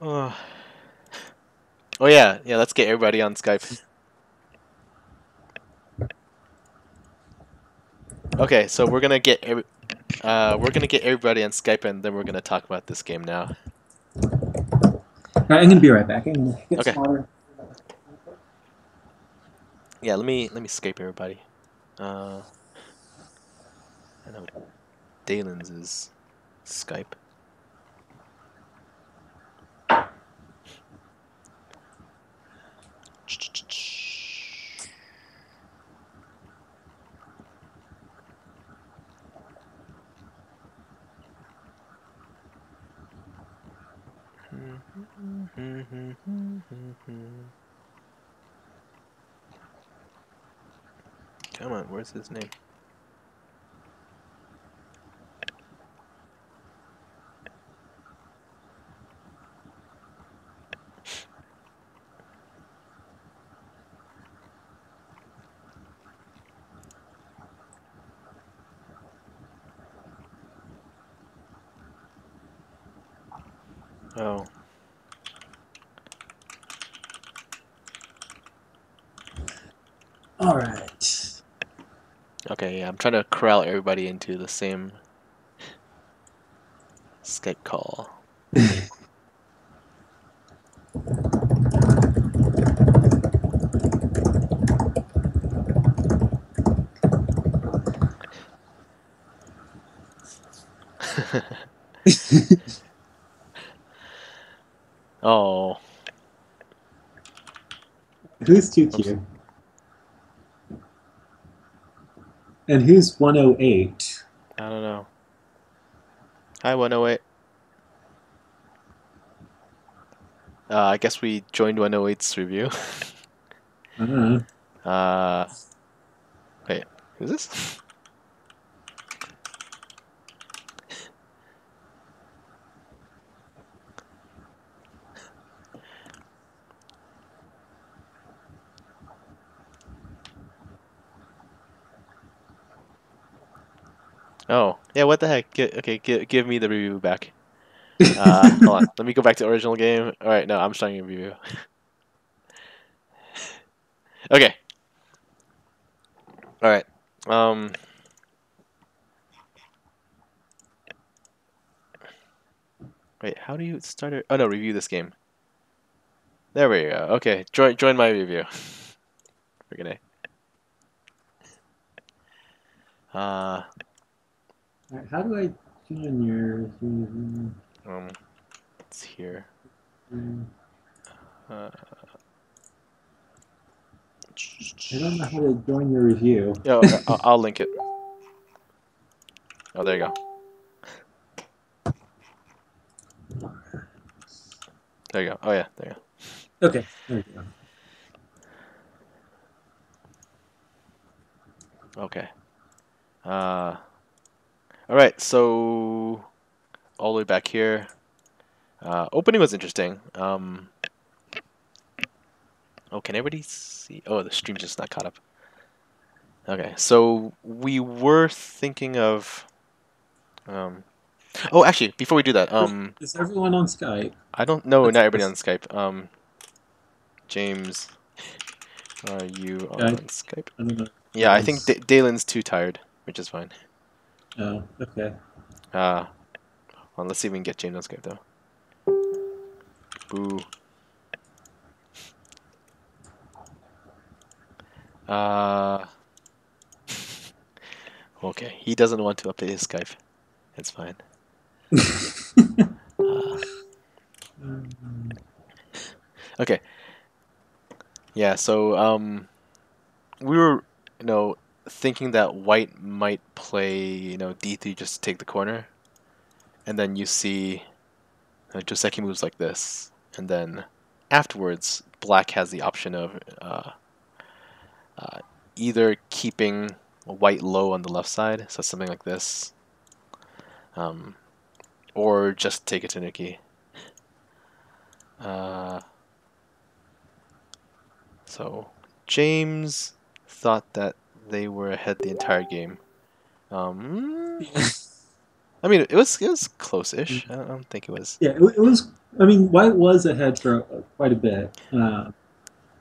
Oh, oh yeah, yeah. Let's get everybody on Skype. Okay, so we're gonna get everybody on Skype, and then we're gonna talk about this game now. All right, I'm gonna be right back. I'm gonna get Okay. some water. Yeah. Let me Skype everybody. I know Dalen's is Skype. Come on, where's his name? Oh, All right. okay. Yeah, I'm trying to corral everybody into the same Skype call. Oh, Who's too oops. cute? And who's 108? I don't know. Hi, 108. I guess we joined 108's review. Uh, Uh, wait, who's this? Oh, yeah. What the heck? Okay, give me the review back. Hold on. Let me go back to original game. All right, no, I'm starting a review. Okay. All right. Um. Wait. How do you start it? Oh no, review this game. There we go. Okay. Join my review. Freaking A. Uh. all right, how do I join your? Um. It's here. Uh. I don't know how to join your review. Yo, I'll link it. Oh, there you go. There you go. Oh yeah, there you Okay, there we go. go. Okay. Uh. All right. So all the way back here. Opening was interesting. Oh, can everybody see? Oh, the stream's just not caught up. Okay, so we were thinking of. Um, oh, actually, before we do that, Is everyone on Skype? I don't know. That's Not everybody on this Skype. James, are you guy. on Skype? I don't know. Yeah, I think Is Dalen's too tired, which is fine. oh okay. Uh, well, let's see if we can get James on Skype though. Boo. Uh, okay, he doesn't want to update his Skype. It's fine. Uh, okay, yeah. So we were, thinking that white might play, d3 just to take the corner, and then you see Joseki moves like this, and then afterwards, black has the option of uh, either keeping white low on the left side, so something like this, um, or just take it to Nikki. Uh, so James thought that they were ahead the entire game. Um, I mean, it was close-ish. I don't think it was. Yeah, it was. I mean, White was ahead for quite a bit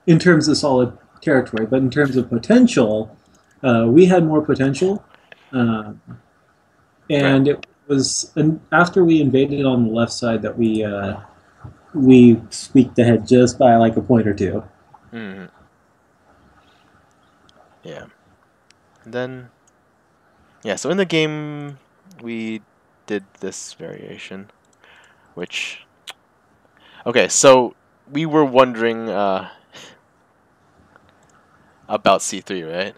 in terms of solid territory, but in terms of potential, we had more potential, uh, Right. and it was after we invaded on the left side that we squeaked ahead just by like a point or two. Hmm. Yeah. And then yeah. So in the game, we did this variation, which okay. So we were wondering about C3, right?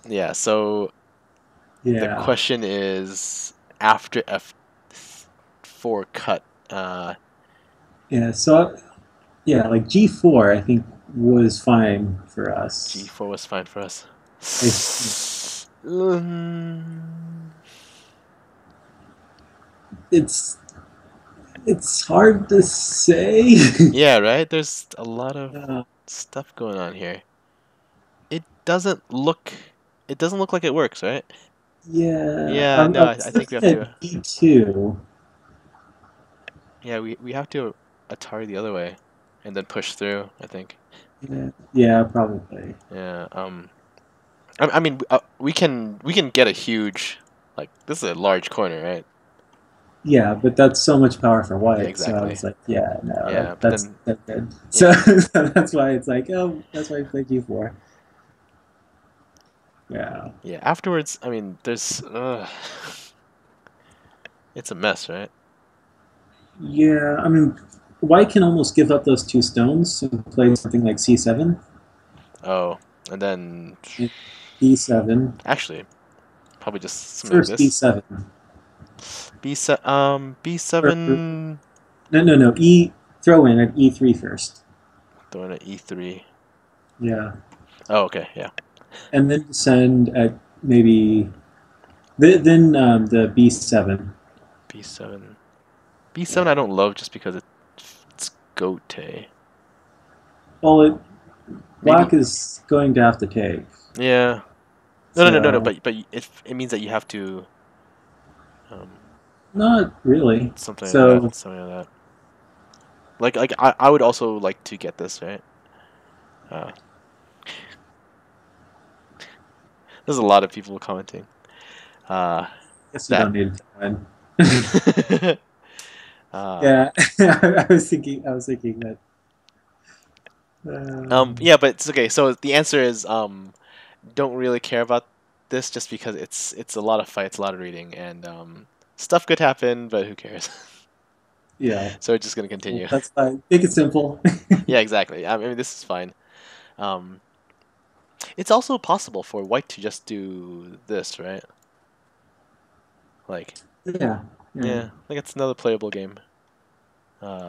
Yeah. So the Yeah, question is after F4 cut. yeah. So yeah, like G4, I think was fine for us. G4 was fine for I, us. Um, it's it's hard to say. yeah, right? There's a lot of uh, stuff going on here. It doesn't look it doesn't look like it works, right? yeah, Yeah, I no, I was think we looking have to at D2. yeah, we have to Atari the other way and then push through, I think. Yeah, yeah, probably. Yeah, I mean we can get a huge like this is a large corner, right? Yeah, but that's so much power for Yeah, white. So I exactly. was like, yeah, no, Yeah, but that's then that's good. So, yeah. so that's why it's like, oh, that's why I played G4. Yeah, Yeah, afterwards, I mean, there's it's a mess, right? yeah. I mean, white can almost give up those two stones and play something like C7, Oh, and then D7, actually, probably just something like first this. B7. Or B7 no, E throw in at E3 first. throwing at E3. Yeah, Oh, okay, yeah. and then descend at maybe then the B7. B7. B7 I Yeah. don't love just because it's goat. Well, Maybe black is going to have to take. yeah. No, So but it means that you have to um not really. something like that, So something like that. Like I would also like to get this, right? Uh there's a lot of people commenting. Uh I guess you that don't need to win. uh Yeah, I was thinking that. yeah, but it's okay. So the answer is don't really care about this just because it's a lot of fights, a lot of reading, and stuff could happen, but who cares? Yeah, So we're just gonna continue. that's fine. Make it simple. Yeah, exactly. I mean, this is fine. Um, it's also possible for white to just do this, right? Like, Yeah, yeah, yeah, like it's another playable game.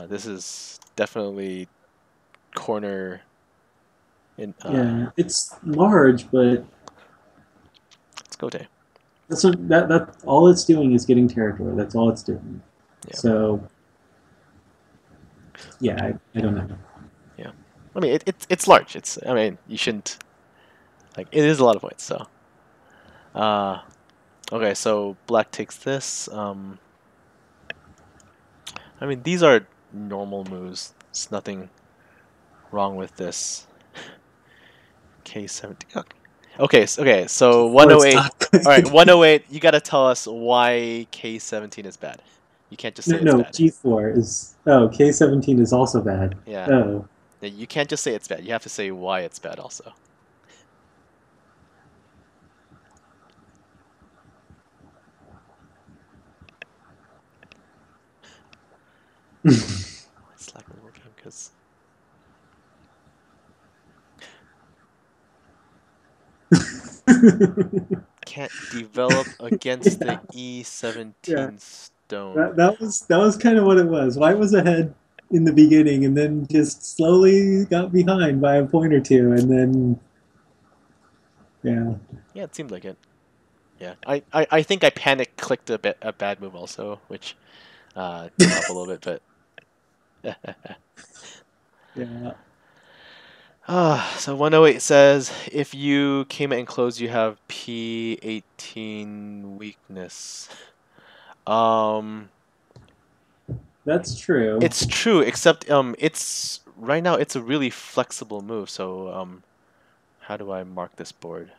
This is definitely corner in. yeah. It's large, but It's Gote. that all it's doing is getting territory. That's all it's doing. Yeah, So yeah, I don't know. yeah. I mean, it's large. It's. I mean, you shouldn't like. It is a lot of points. So, uh, okay. So black takes this. I mean, these are normal moves. There's nothing wrong with this. K17. Okay, so Or it's 108. not. All right, 108. You gotta tell us why K17 is bad. You can't just No, say it's no, bad. G4 is. Oh, K17 is also bad. Yeah. Oh. Yeah, you can't just say it's bad. You have to say why it's bad also. It's like a working because can't develop against the Yeah, yeah. E17 stone. That was kind of what it was. White was ahead in the beginning, and then just slowly got behind by a point or two, and then yeah, Yeah, it seemed like it. Yeah, I think I panic clicked a bad move also, which didn't help a little bit, but yeah. So 108 says if you came in close, you have P18 weakness. Um, That's true. it's true, except it's right now it's a really flexible move. So how do I mark this board?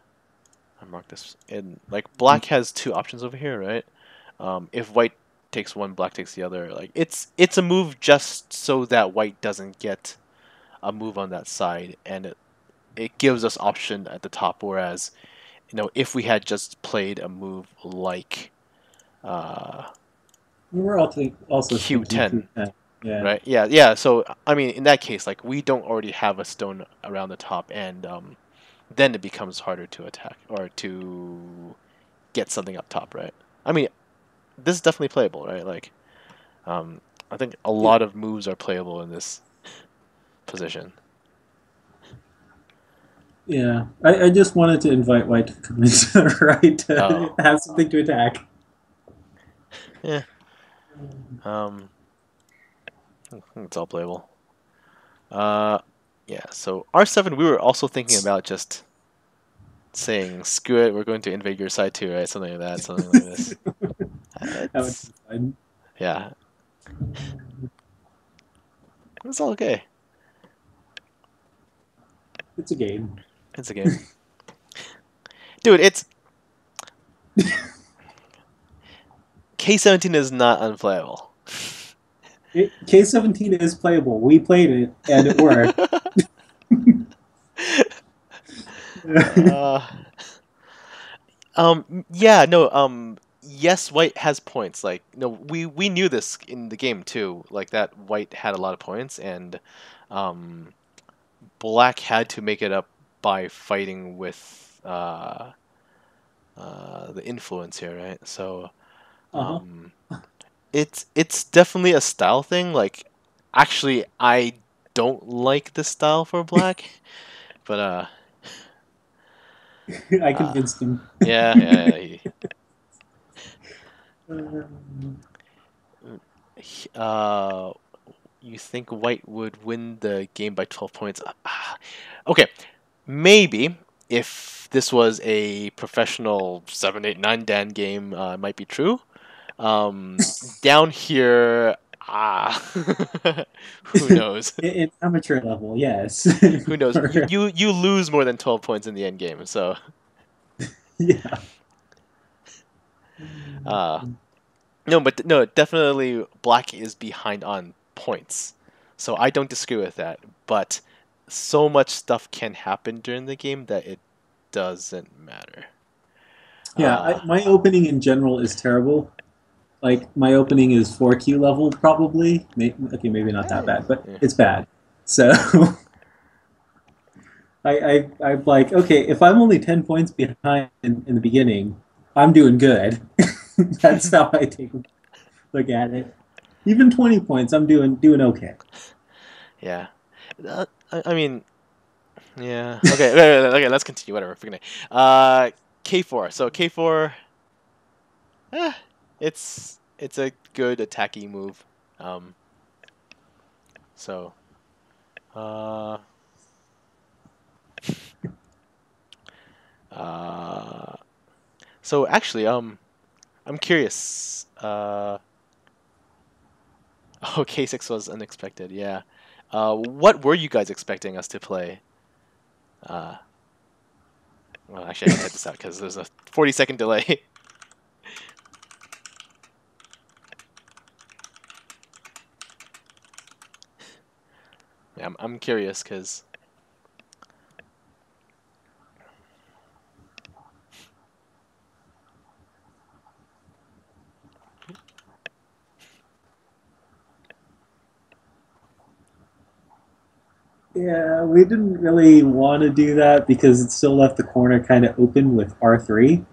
I mark this in like black has two options over here, right? If white takes one, black takes the other. Like it's a move just so that white doesn't get a move on that side, and it gives us option at the top. Whereas if we had just played a move like uh, We're also thinking Q10, through that. Yeah. right? Yeah, yeah. So I mean, in that case, like we don't already have a stone around the top, and then it becomes harder to attack or to get something up top, right? I mean, this is definitely playable, right? Like, um, I think a Yeah. lot of moves are playable in this position. Yeah. I just wanted to invite White to come into the right to Oh, have something to attack. yeah. Um, it's all playable. Uh, yeah. So R7, we were also thinking about just saying, "Screw it, we're going to invade your side too," right? Something like that. Something like this. That would It's be fun. yeah. It's all okay. It's a game. It's a game, dude. It's K17 is not unplayable. K17 is playable. We played it and it worked. uh, yeah, no, yes, white has points. Like, no, we knew this in the game too. Like that white had a lot of points, and um, black had to make it up by fighting with the influence here, right? So, Uh-huh. um, it's definitely a style thing. Like, actually, I don't like the style for black, but I uh, convinced him. yeah, yeah, yeah. Uh, you think white would win the game by 12 points? Okay, maybe if this was a professional 7, 8, 9 Dan game, it might be true. Down here, who knows? In amateur level, yes. Who knows? You lose more than 12 points in the end game, so Yeah. uh, no, but no, definitely black is behind on points. So I don't disagree with that, but so much stuff can happen during the game that it doesn't matter. Yeah, Uh, my opening in general is terrible. Like my opening is 4Q level probably. Okay, maybe not that hey, bad, but yeah. it's bad. So I'm like, okay, if I'm only 10 points behind in the beginning, I'm doing good. That's how I look at it. Even 20 points, I'm doing okay. Yeah. I mean, yeah. Okay, okay, okay, let's continue. Whatever. Forget it. K4. So K4, eh, it's a good attacking move. Um, so uh, uh, so actually, I'm curious. Oh, K6 was unexpected. Yeah. What were you guys expecting us to play? Uh, well, actually, I can type this out because there's a 40-second delay. Yeah, I'm curious because Yeah, we didn't really want to do that because it still left the corner kind of open with R3.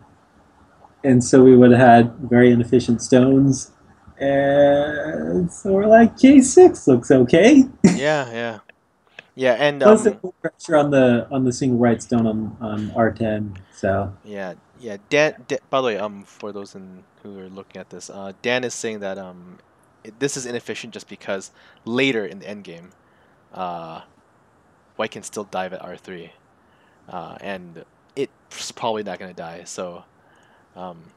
And so we would have had very inefficient stones. And so we're like, K6 looks okay. yeah, yeah, yeah, and Plus, it put pressure on the single right stone on R10. So, yeah, yeah. Dan, by the way, for those who are looking at this, Dan is saying that this is inefficient just because later in the end game, uh, white can still dive at R3, and it's probably not going to die. So, um,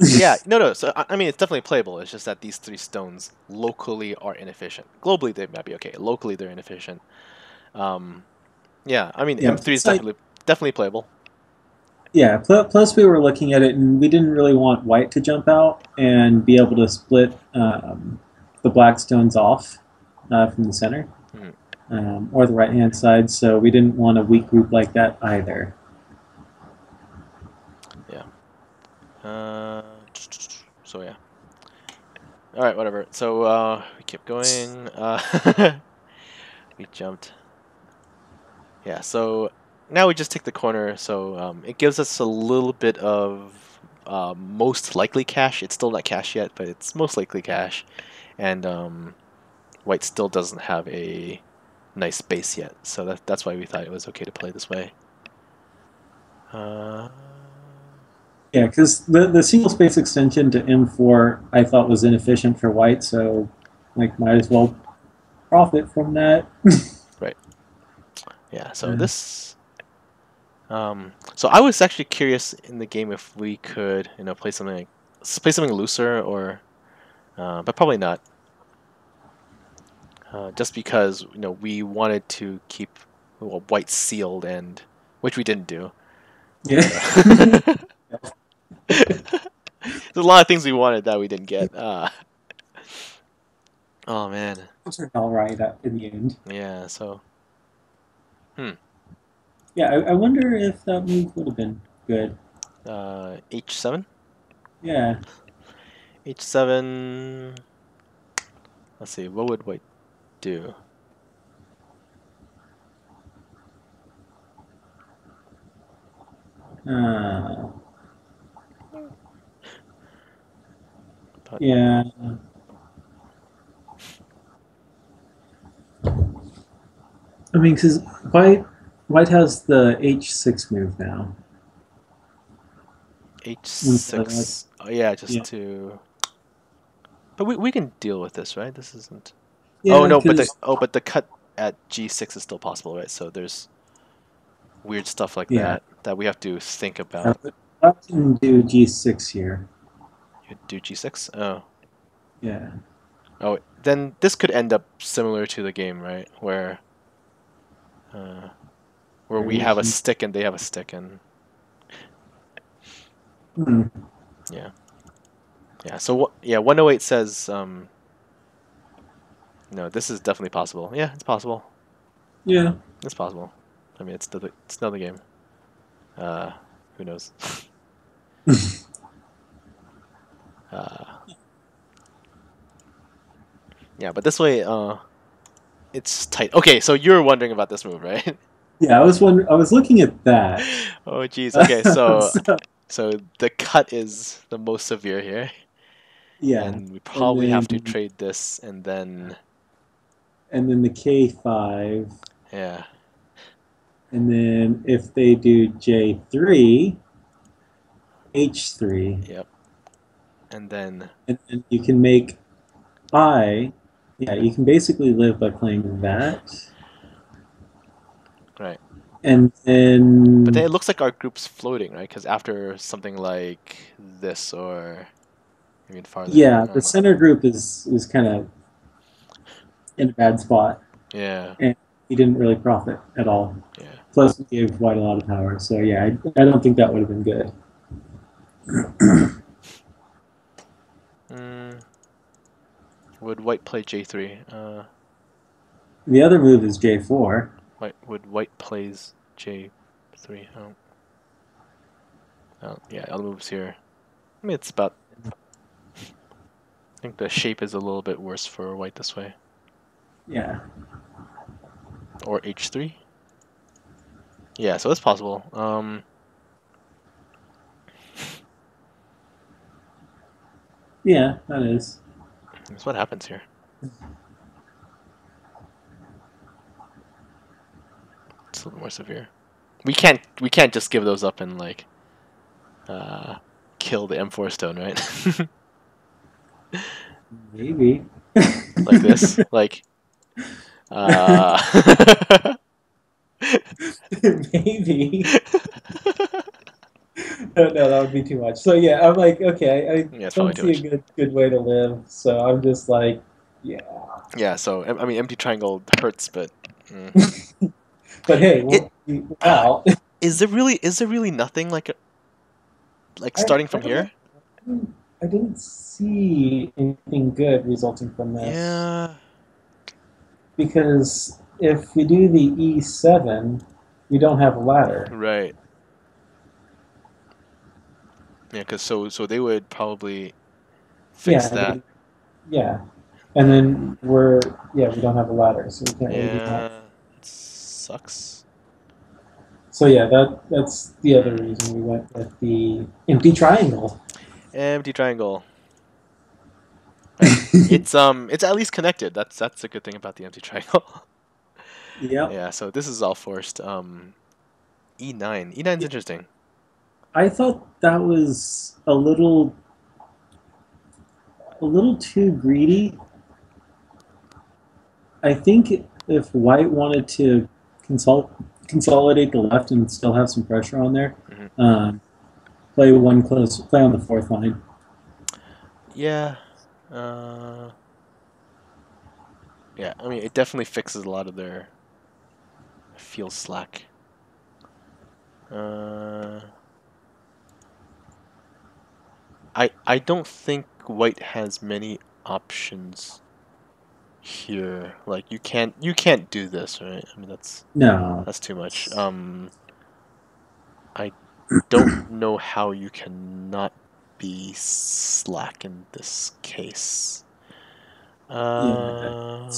yeah, no. So I mean, it's definitely playable. It's just that these three stones locally are inefficient. Globally, they might be okay. Locally, they're inefficient. Um, yeah, I mean, Yeah, M3 is plus like definitely playable. yeah. Plus, we were looking at it, and we didn't really want white to jump out and be able to split the black stones off from the center Mhm. or the right hand side. So we didn't want a weak group like that either. Yeah. So yeah. All right, whatever. So we kept going. We jumped. Yeah. So now we just take the corner. So it gives us a little bit of most likely cash. It's still not cash yet, but it's most likely cash. And white still doesn't have a nice base yet. So that's why we thought it was okay to play this way. Uh, Yeah, because the single space extension to M4 I thought was inefficient for white, so like might as well profit from that. right. Yeah. So this. So I was actually curious in the game if we could, play something play something looser or, but probably not. Just because we wanted to keep white sealed and which we didn't do. Yeah. But there's a lot of things we wanted that we didn't get. Oh man. Turned all right in the end. Yeah. So hmm. Yeah, I wonder if that move would have been good. H7. Yeah. H7. Let's see. What would white do? Uh, But yeah. I mean, because white has the H6 move now. Like, H6. Oh, yeah, just yeah. to. But we can deal with this, right? This isn't. Oh Yeah, no, but the because cut at G6 is still possible, right? So there's weird stuff like yeah, that we have to think I about. can do G6 here. You do G6? Oh. Yeah. Oh, then this could end up similar to the game, right? Uh, where Where we we have a can. stick and they have a stick and Hmm. yeah. Yeah, so what yeah, 108 says no, this is definitely possible. Yeah, it's possible. Yeah. It's possible. I mean, it's another game. Uh, who knows? Uh, yeah, but this way, it's tight. Okay, so you're wondering about this move, right? Yeah, I was looking at that. Oh, geez. Okay, so So, the cut is the most severe here, yeah, and we and probably have to then trade this, and then the K5, yeah, and then if they do J3, H3, yep, and then and then you can make I. Yeah, you can basically live by playing that, right. and But then then it looks like our group's floating, right? Because after something like this or even farther, yeah, the center group is kind of in a bad spot, yeah, and he didn't really profit at all. yeah. Plus, we gave White a lot of power, so yeah, I don't think that would have been good. Mm, would white play J3? The other move is J4. White plays J3? Yeah, other moves here. I mean, it's about. I think the shape is a little bit worse for white this way. Yeah, Or H3? Yeah, so it's possible. yeah, that is. That's what happens here. It's a little more severe. We can't just give those up and like uh kill the M4 stone, right? Maybe. Like this. Like Uh, Maybe. No, no, that would be too much. So yeah, I'm like, okay, I yeah, it's probably don't too see a much. good way to live. So I'm just like, yeah. Yeah, so I mean, empty triangle hurts, but But hey, it we're out. is there really nothing like I, starting I from don't here? I didn't see anything good resulting from this Yeah, because if we do the E7, we don't have a ladder. right. Yeah, because so they would probably fix Yeah, that. yeah, and Uh, then we don't have a ladder, so we can't really do much. yeah, it sucks. So yeah, that's the other Hmm. reason we went with the empty triangle. Empty triangle. Right. It's at least connected. That's a good thing about the empty triangle. Yep. Yeah, so this is all forced. E9. E9's interesting. I thought that was a little too greedy. I think if White wanted to consult consolidate the left and still have some pressure on there, Hmm. um, play on the fourth line. Yeah. Uh, yeah, I mean, it definitely fixes a lot of their field slack. Uh, I don't think White has many options here. Like you can't do this, right? I mean No. that's too much. I don't know how you can not be slack in this case. Yeah. Uh,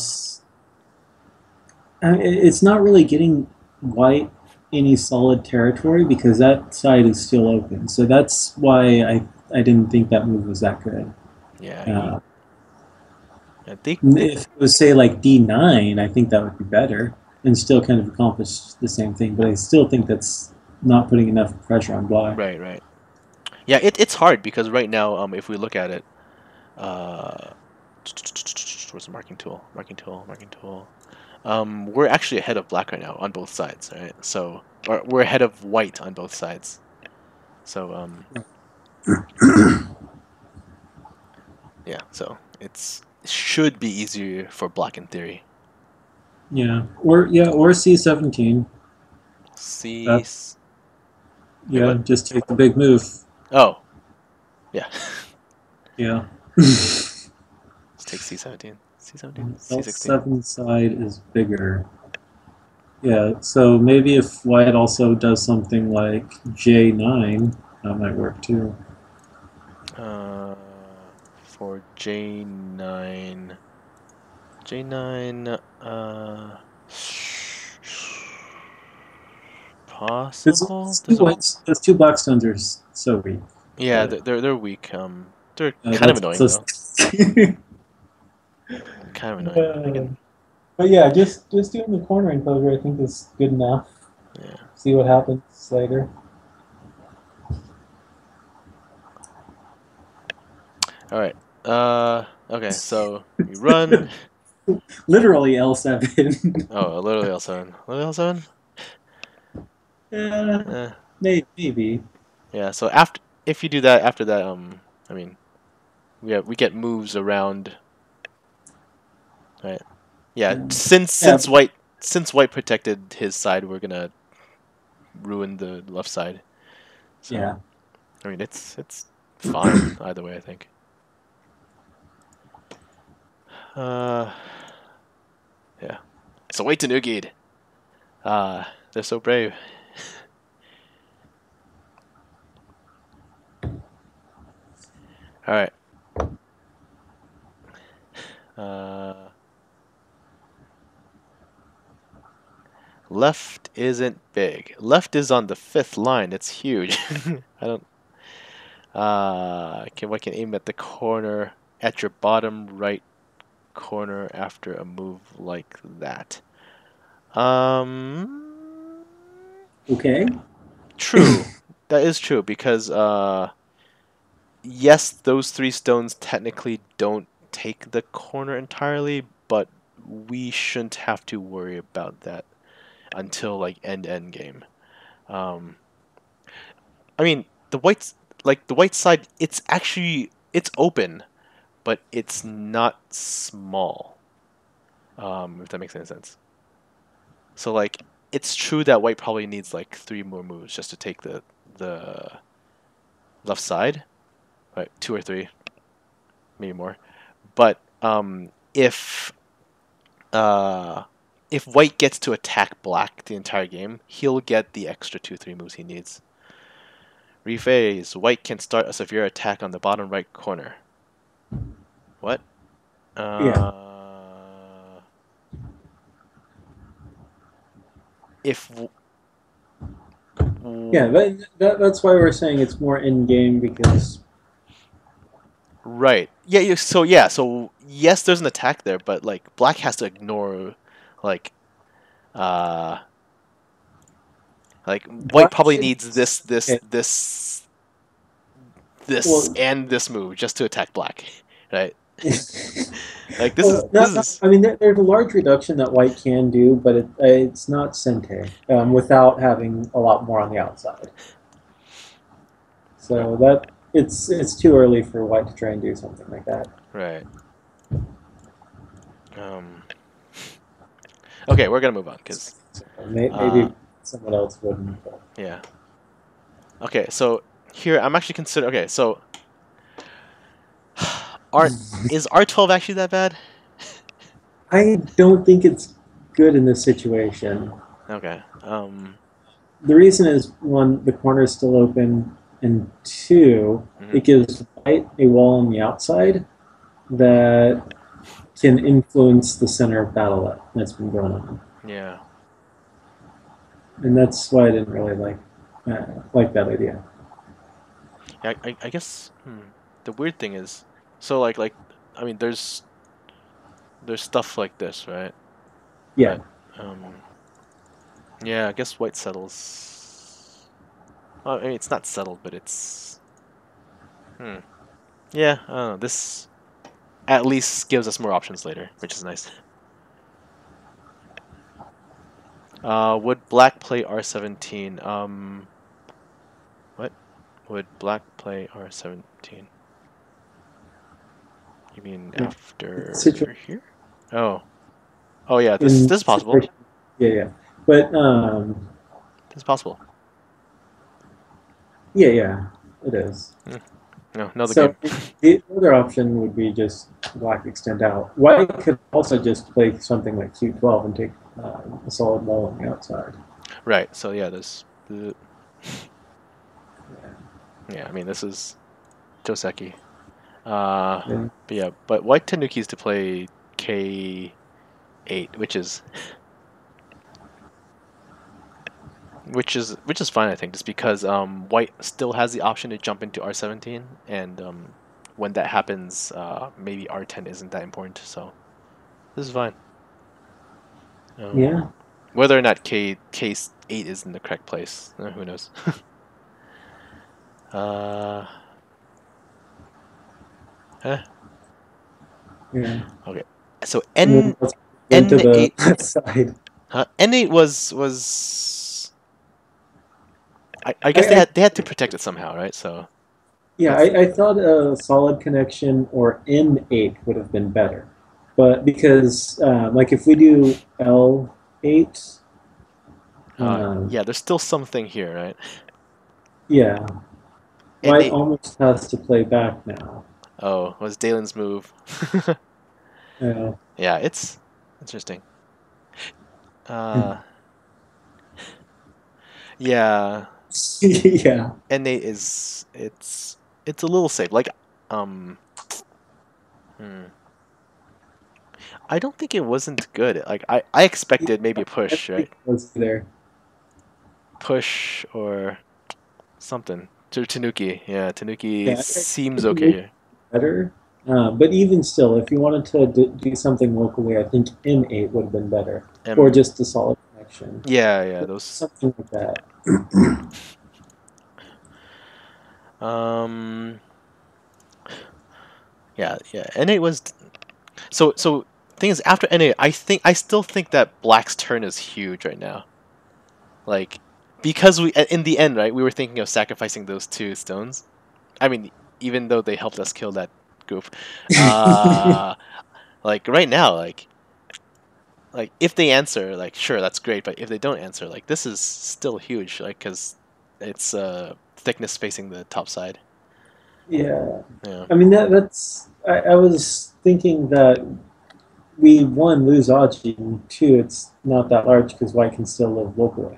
It's not really getting White any solid territory because that side is still open. So that's why I didn't think that move was that good. yeah, Uh, yeah, if it was say like D9, I think that would be better and still kind of accomplish the same thing. But I still think that's not putting enough pressure on Black. right, right. Yeah, it's hard because right now, if we look at it, uh, where's the marking tool? Marking tool, marking tool. We're actually ahead of black right now on both sides, right? So, or we're ahead of white on both sides. So, yeah. So it should be easier for black in theory. Or C17. C. That Wait, yeah, what? just take the big move. Oh, yeah. Yeah. Let's take C17. C17. C16. L7 side is bigger. Yeah, so maybe if White also does something like J9, that might work too. Uh, for J9. J9. Possible. There's a Those two Blackstones are so weak. yeah. But They're weak. They're kind of that's annoying so. though. Kind of annoying. I Uh, can. but yeah, just doing the corner enclosure, I think is good enough. Yeah. See what happens later. All right. Okay. So we run. Literally L7. Oh, literally L7. Literally L7. Yeah, Eh. maybe. Yeah. So after if you do that after that, I mean, we get moves around. Right. Yeah. Yeah. Yeah, Since white protected his side, we're gonna ruin the left side. So yeah. I mean, it's fine either way. I think. Uh. Yeah. So wait to Nugid. They're so brave. All right. Uh, left isn't big. Left is on the fifth line. It's huge. I don't. I can aim at the corner at your bottom right corner after a move like that. Um, Okay. true. That is true because yes, those three stones technically don't take the corner entirely, but we shouldn't have to worry about that until like end game. Um, I mean, the white side, it's open, but it's not small. If that makes any sense. So like, it's true that white probably needs like 3 more moves just to take the left side, right? 2 or 3, maybe more. But uh, if white gets to attack black the entire game, he'll get the extra 2-3 moves he needs. Rephase. White can start a severe attack on the bottom right corner. What? Yeah. If Yeah, that's why we're saying it's more in game because right. Yeah, so yes, there's an attack there, but like black has to ignore like uh like white black probably should. needs Okay, this well, and this move just to attack black. Right? Like well, this not, is I mean, there's a large reduction that white can do, but it's not Sente without having a lot more on the outside. right. So that it's too early for white to try and do something like that. Right. Um okay, we're going to move on cuz So uh maybe someone else wouldn't. But yeah. Okay, so here I'm actually considering. Okay, so R is R12 actually that bad? I don't think it's good in this situation. Okay. The reason is one, the corner is still open, and two, Mhm. it gives white a wall on the outside that can influence the center of battle that's been going on, Yeah. and that's why I didn't really like that idea. Yeah, I guess the weird thing is so like I mean there's stuff like this, right? Yeah, But yeah, I guess white settles. Well, I mean it's not settled, but it's hmm. Yeah, I don't know. This at least gives us more options later, which is nice. Would black play R17? What? Would black play R17? You mean situation after here? Oh. Oh yeah, in this is possible. situation, yeah, yeah, but This is possible. yeah, yeah, it is. Hmm. No, another So game. the other option would be just black extend out. White could also just play something like Q12 and take a solid wall on the outside. Right. So yeah, this Yeah. yeah, I mean this is Joseki. Uh Yeah. but yeah, but white Tanukis to play K8, which is fine I think, just because white still has the option to jump into R17, and when that happens, maybe R10 isn't that important, so this is fine. Yeah. Whether or not K8 is in the correct place, who knows? uh huh. Yeah. Okay. So And then let's go into the N8 left side. N8 was I guess I they had to protect it somehow, right? So yeah, that's I thought a solid connection or N8 would have been better, but because like if we do L8, yeah, there's still something here, right? yeah, white N8. almost has to play back now. Oh, was Dalen's move? Uh, Yeah, it's interesting. Uh, yeah, yeah, N8 is it's a little safe. Like, um, hmm. I don't think it wasn't good. Like, I expected maybe a I push, think right? it was there. Push or something. To Tanuki, yeah, Tanuki Yeah, I seems think it okay would here. be better. But even still, if you wanted to do something locally, I think N8 would have been better, or Um, just a solid connection, yeah, those. something like that. Um, yeah. N8 was so. thing is, after NA, I still think that Black's turn is huge right now. Like, because we in the end, right, we were thinking of sacrificing those 2 stones. I mean, even though they helped us kill that goof, uh, like right now, like if they answer, like sure, that's great. But if they don't answer, like this is still huge, like because it's thickness spacing the top side. Yeah, Yeah, I mean that's. I was thinking that we one lose Aji, and two, it's not that large because white can still live locally.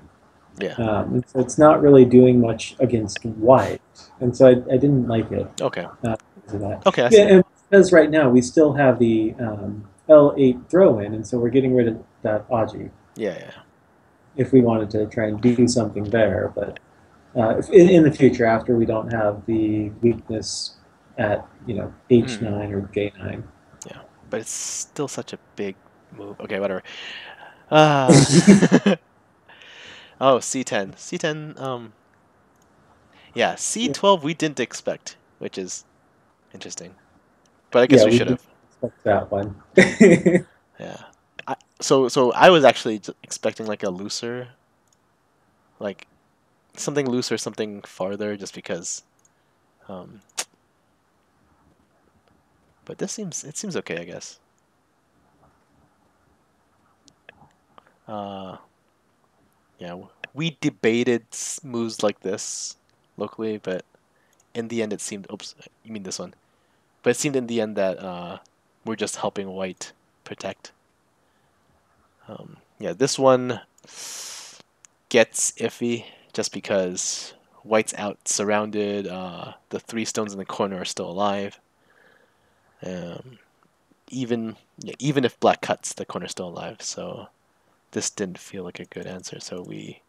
yeah. And so it's not really doing much against white, and so I didn't like it Okay, because of that. okay, I Yeah, see. and because right now we still have the L8 throw in, and so we're getting rid of that Aji Yeah, yeah. if we wanted to try and do something there. But if, in the future, after we don't have the weakness at Mm, H9 or J9. yeah, but it's still such a big move. Okay, whatever. Ah. Oh, C10. C10. Yeah, Yeah, C12 we didn't expect, which is interesting. But I guess yeah, we we should did have. expect that one. Yeah. So I was actually expecting like a looser, like something looser, something farther, just because. Um, but it seems okay, I guess. Uh, yeah, we debated moves like this locally, but in the end it seemed. Oops, you mean this one? But it seemed in the end that we're just helping white protect. Yeah, this one gets iffy just because white's out surrounded. The 3 stones in the corner are still alive. Um, even if black cuts, the corner's still alive. So this didn't feel like a good answer. So we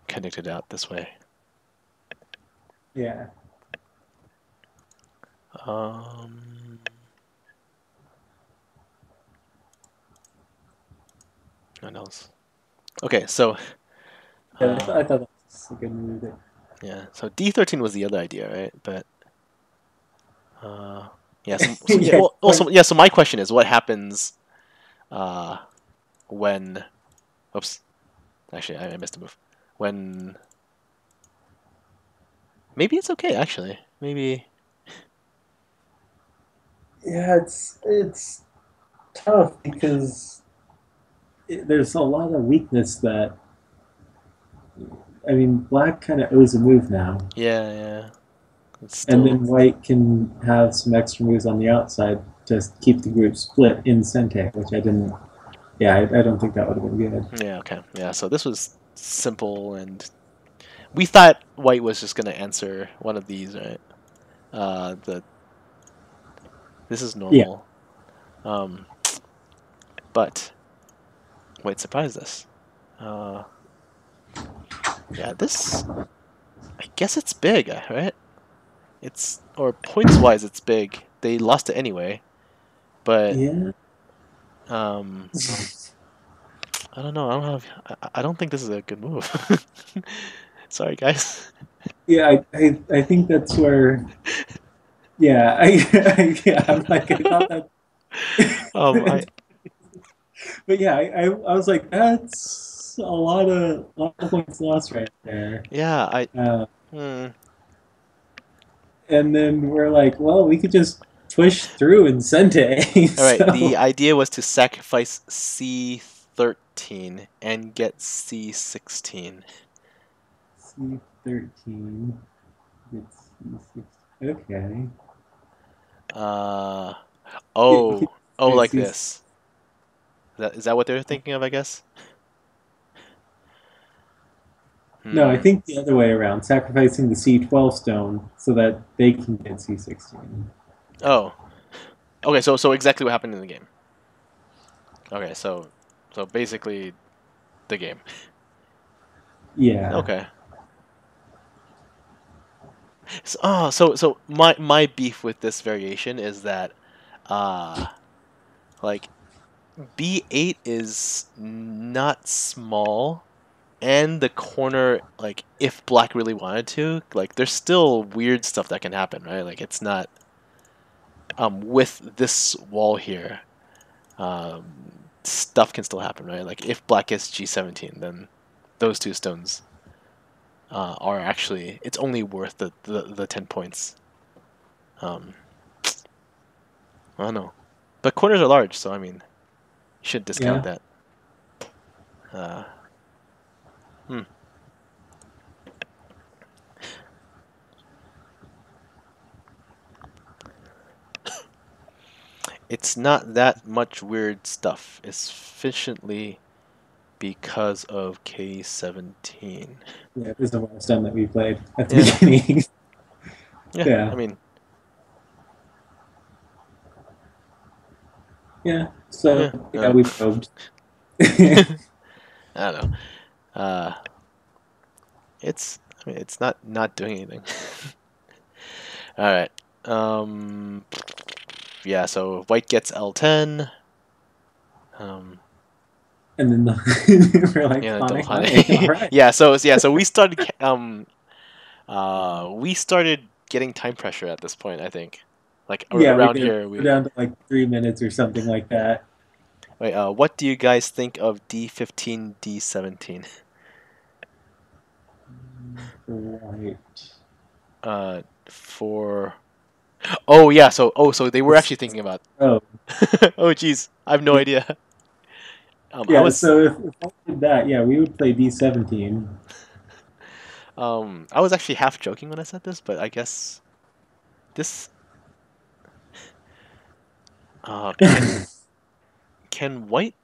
connected out this way. Yeah. Um, what else? Okay, so Yeah, uh, I thought that was a good move there. yeah, so D13 was the other idea, right? But uh, yeah, so yeah, Yeah, well, also yeah. So my question is, what happens uh, when? Oops, actually, I missed a move. When maybe it's okay. Actually, maybe. yeah, it's tough because there's a lot of weakness that I mean, black kind of owes a move now, Yeah, yeah. It's and still. then white can have some extra moves on the outside to keep the group split in Sente, which I didn't. Yeah, I don't think that would have been good. Yeah. Okay. Yeah. So this was simple, and we thought white was just gonna answer one of these, right? The this is Yeah, normal. Um, but white surprised us. Uh, yeah. This. I guess it's big, right? It's or points wise, it's big. They lost it anyway, but yeah, um, I don't know. I don't have. I don't think this is a good move. Sorry, guys. yeah. I think that's where. Yeah, yeah. I'm like I thought that. I But yeah, I was like, that's a lot of points lost right there. yeah. Uh, Hmm. and then we're like, well, we could just push through in Sente. All right. The So idea was to sacrifice C13 and get C16. C13. It's C6. Okay. Uh You could oh, say like C. this. Is that what they're thinking of? I guess. No, I Hmm. think the other way around, sacrificing the C12 stone so that they can get C16. Oh. Okay. So exactly what happened in the game. Okay. So basically the game. Yeah. Okay. So my beef with this variation is that uh like B8 is not small and the corner like if black really wanted to, like there's still weird stuff that can happen, right? Like it's not with this wall here. stuff can still happen, right? Like if black gets g17, then those two stones are actually, it's only worth the 10 points. Um, I don't know, but corners are large, so I mean, you should discount Yeah. that. Uh, hmm. It's not that much weird stuff. It's sufficiently because of K17. Yeah, this is a milestone that we played at the Yeah, beginning. yeah. I Yeah. mean, Yeah. So yeah. yeah, we probed. I don't know. Uh, I mean, it's not doing anything. All right. Um, yeah. So white gets L10. Um, And then we're like, yeah, double Hane, Hane. Hane, all right. So we started getting time pressure at this point. I think, like Yeah, we around did. here, We're we down to like 3 minutes or something like that. wait. What do you guys think of D15, D17? Right. For so they were actually thinking about. Oh, Oh, geez, I have no yeah. idea. I Yeah, was so if I did that, yeah, we would play D17. I was actually half joking when I said this, but I guess this can white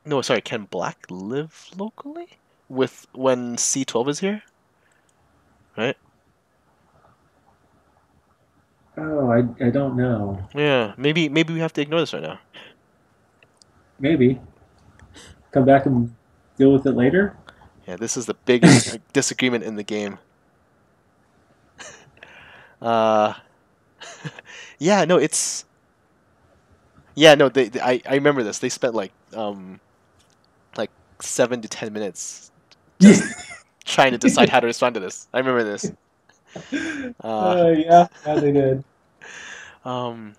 no sorry can black live locally with when C12 is here, right? Oh, I don't know. Yeah, maybe we have to ignore this right now. Maybe. Come back and deal with it later? Yeah, this is the biggest disagreement in the game. Uh, yeah, no, it's yeah, no, I remember this. They spent like 7 to 10 minutes just trying to decide how to respond to this. I remember this. Uh, Yeah, they did. um,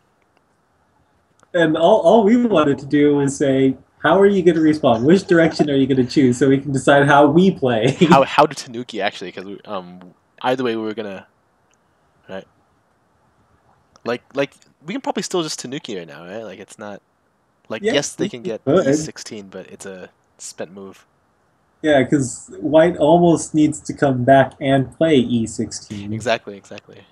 And all we wanted to do was say, how are you going to respond? Which direction are you going to choose so we can decide how we play? how to Tanuki actually? Because either way we were gonna right. Like we can probably still just Tanuki right now, right? Like it's not like Yeah, yes they we can get could. E16, but it's a spent move. Yeah, because white almost needs to come back and play E16. Exactly.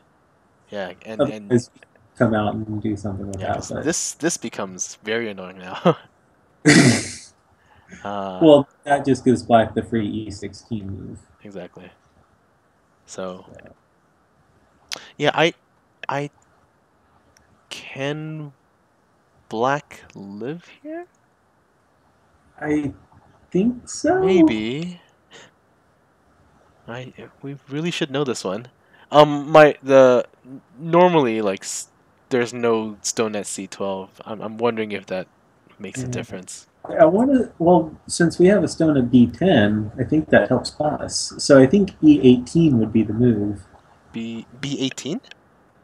Yeah, and Otherwise, come out and do something with yeah, that. because But this becomes very annoying now. uh, well, that just gives black the free E16 move. exactly. So yeah, I can black live here? I think so. Maybe. We really should know this one. My the normally there's no stone at C12. I'm wondering if that makes a Yeah. difference. I want to. Well, since we have a stone at D10, I think that helps us. So I think E18 would be the move. B18?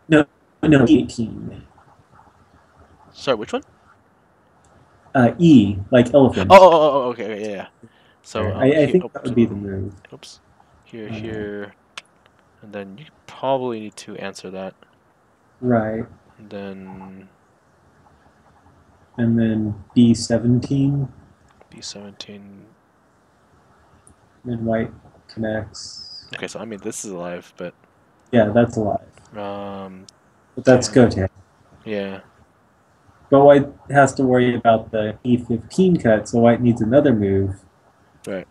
No, no, E18. Sorry, which one? E, like elephant. Okay, yeah. So I here, think that would be the move. oops, here, Uh, here, and then you probably need to answer that. right. And then And then D17, B17. and white connects. Okay, so I mean this is alive, but Yeah, that's alive. um, But that's 10. go to. Yeah, But white has to worry about the E15 cut, so white needs another move. right.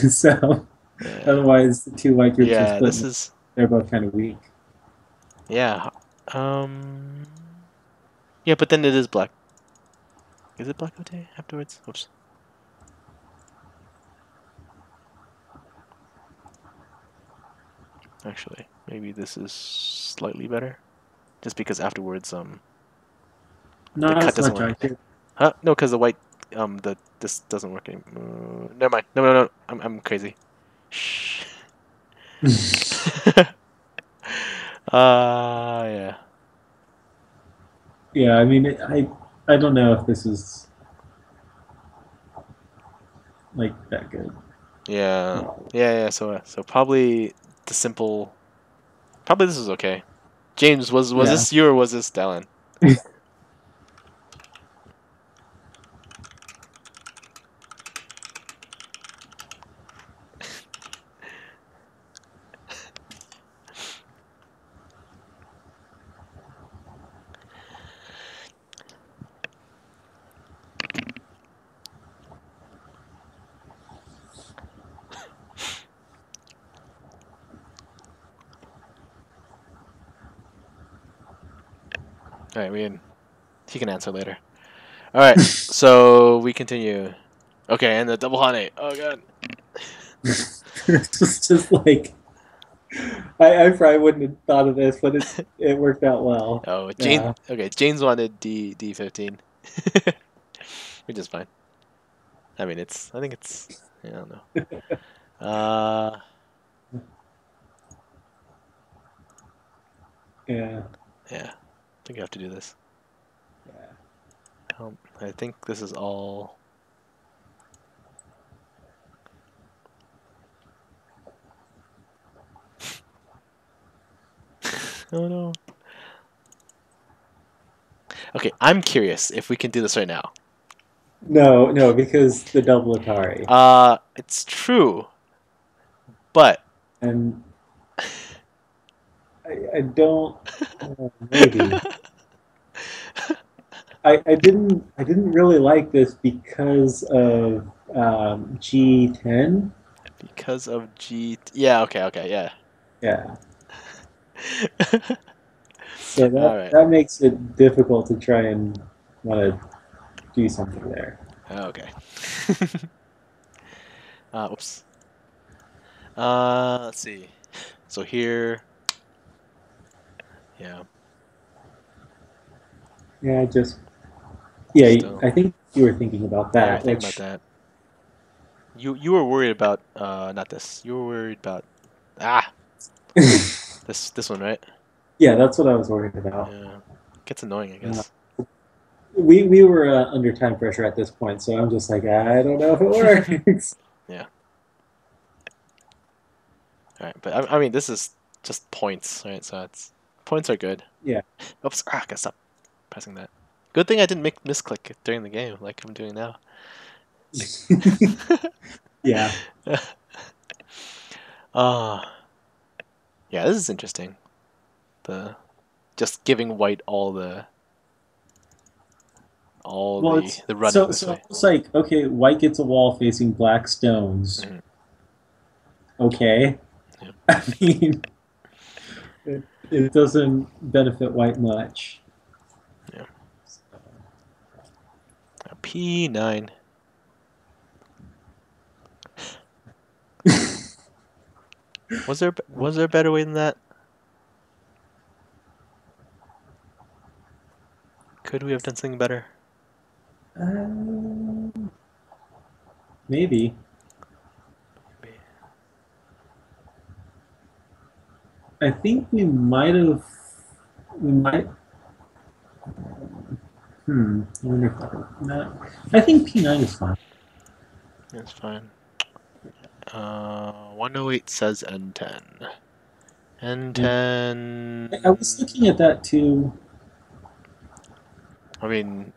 So Yeah, otherwise, the two white groups are yeah. split. This is They're both kind of weak. yeah. Um, yeah, but then it is black. Is it black Ote afterwards? Oops. Actually, maybe this is slightly better, just because afterwards the Not cut as doesn't much work. either. Huh? No, because the white the this doesn't work anymore. Never mind. No. I'm crazy. Shh. Yeah. Yeah, I mean, I don't know if this is like that good. Yeah, yeah. So probably the simple. Probably this is okay. James, was Yeah. this you or was this Dallin? All right, he can answer later. All right, so we continue. Okay, and the double honey. Oh god. It's just like I probably wouldn't have thought of this, but it worked out well. Oh, Jane. Yeah. Okay, James wanted D15, which is fine. I mean, it's. I think it's. I don't know. Uh, Yeah. yeah. I think I have to do this. Yeah. I think this is all. Oh no. Okay, I'm curious if we can do this right now. No, no, because the double Atari. It's true, but And I don't maybe. I didn't really like this because of G10. because of G. Yeah. Okay. Okay. Yeah. Yeah. So All that right. that makes it difficult to try and want to do something there. Okay. Oops. Let's see. So here, yeah, Yeah, just yeah. still, I think you were thinking about yeah, we're that, thinking about which that. You were worried about not this. You were worried about ah this one, right? yeah, that's what I was worried about. Yeah, gets annoying, I Uh, guess. we were under time pressure at this point, so I'm just like I don't know if it works. Yeah. All right, but I mean, this is just points, right? So it's points are good. Yeah. Oops, gotta stop pressing that. Good thing I didn't make misclick during the game like I'm doing now. Yeah. Ah, yeah, this is interesting. The just giving white all Well, it's the running this so way. it's like okay, white gets a wall facing black stones. Mhm. Okay, Yeah. I mean it doesn't benefit white much. Yeah. P9. Was there a better way than that? Could we have done something better? Maybe. I think we might have. We might. I wonder if I think P9 is fine. That's fine. 108 says N10. Yeah. I was N10. looking at that too, I mean,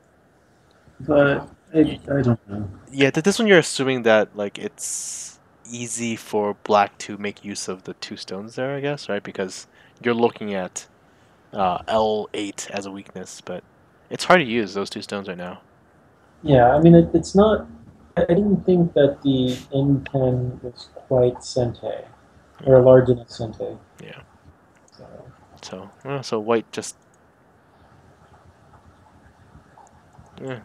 but y I don't know. yeah. This one you're assuming that like it's easy for black to make use of the two stones there, I guess, right? Because you're looking at L8 as a weakness, but it's hard to use those two stones right now. Yeah, I mean, it's not. I didn't think that the N10 was quite Sente, or Yeah. large enough Sente. Yeah. So, So white just. Yeah.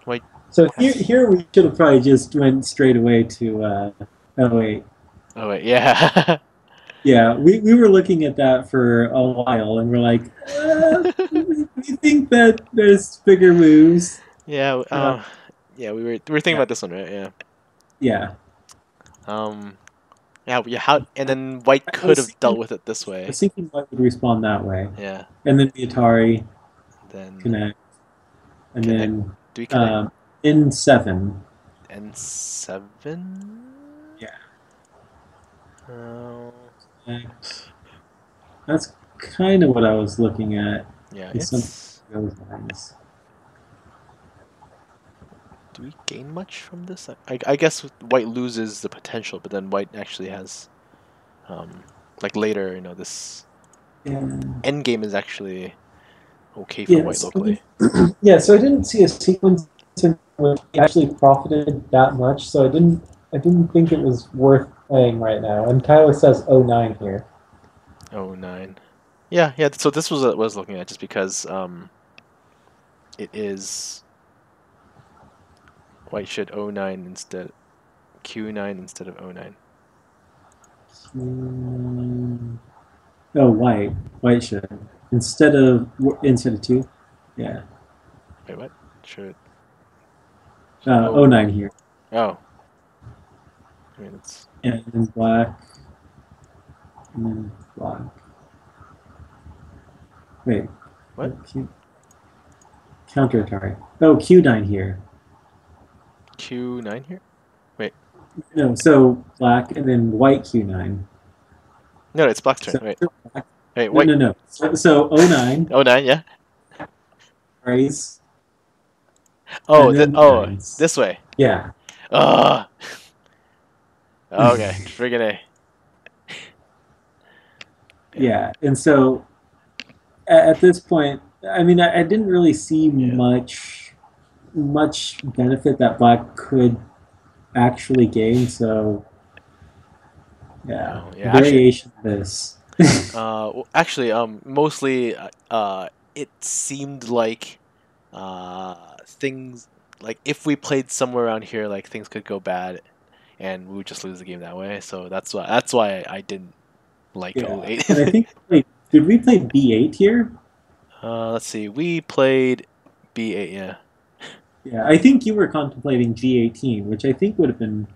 White so has. here we should have probably just went straight away to. Oh wait, Oh wait, yeah. yeah, we were looking at that for a while, and we're like, we think that there's bigger moves. Yeah. Uh, Yeah. We were thinking yeah, about this one, right? Yeah. yeah. Um. Yeah. Yeah. How and then white I could was have thinking, dealt with it this I way. was thinking White would respond that way, Yeah. and then the Atari. Then connect, and connect. then Do we connect N7. N7? Yeah, Uh, connect. That's kind of what I was looking at. yeah, Is something it's. along those lines. Do we gain much from this? I guess white loses the potential, but then white actually has, um, like later, this And end game is actually okay for white yes, locally. yeah. So I didn't see a sequence in which he actually profited that much. So I didn't think it was worth playing right now. And Tyler says '09 here. Oh nine. Yeah, yeah. So this was what I was looking at just because it is white should O9 instead Q9 instead of O9. Mm, oh, white should instead of two. Yeah, Wait, what? Should O '09 here, oh. I mean it's and then black, and then black. Wait, what? counter attack. Oh, Q9 here. Q9 here? Wait. No, so black and then white Q9. No, it's black's turn. So Wait. black, Wait, no, white no, no. So '09 O9, yeah? raise Oh, and then oh, nines. this way. Yeah, Ugh. Okay, friggin' A. Yeah. yeah. And so at this point, I mean, I didn't really see Yeah. much benefit that black could actually gain. So yeah, No. Yeah, actually variation of this. actually mostly it seemed like things like if we played somewhere around here like things could go bad and we would just lose the game that way. So that's why I didn't like Yeah, 08. and I think did we play B8 here? Let's see. We played B8, yeah. Yeah, I think you were contemplating G18, which I think would have been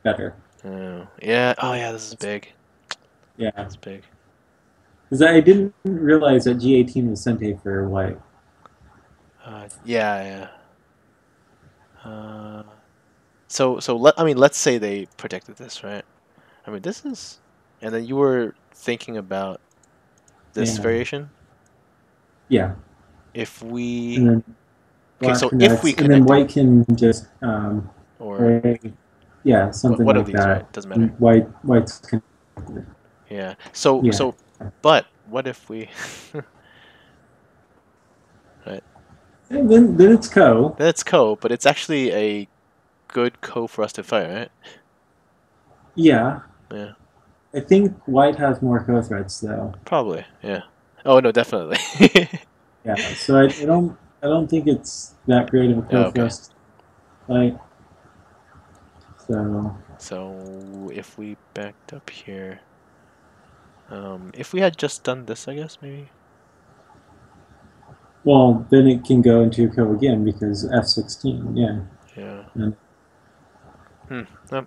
better. Oh, yeah. Oh, yeah, this is big. Yeah, It's big. because I didn't realize that G18 was Sente for white. Yeah, yeah. Uh, I mean, let's say they protected this, right? I mean, this is, and then you were thinking about this Yeah, variation. yeah, If and we, then okay, black so if we connects, and then connected, white can just or play, yeah, something what of like these, right? that. Doesn't matter. And white's connected. Yeah. So, Yeah, so, but what if we, right? and then it's co. Then it's co, but it's actually a good co for us to fight, right? Yeah, Yeah, I think white has more co threats though. probably. Yeah. Oh no, definitely. Yeah, so I don't think it's that great of a Oh, co for okay. us to fight. So So if we backed up here, if we had just done this, I guess maybe. well, then it can go into co again because F16. Yeah, Yeah. and,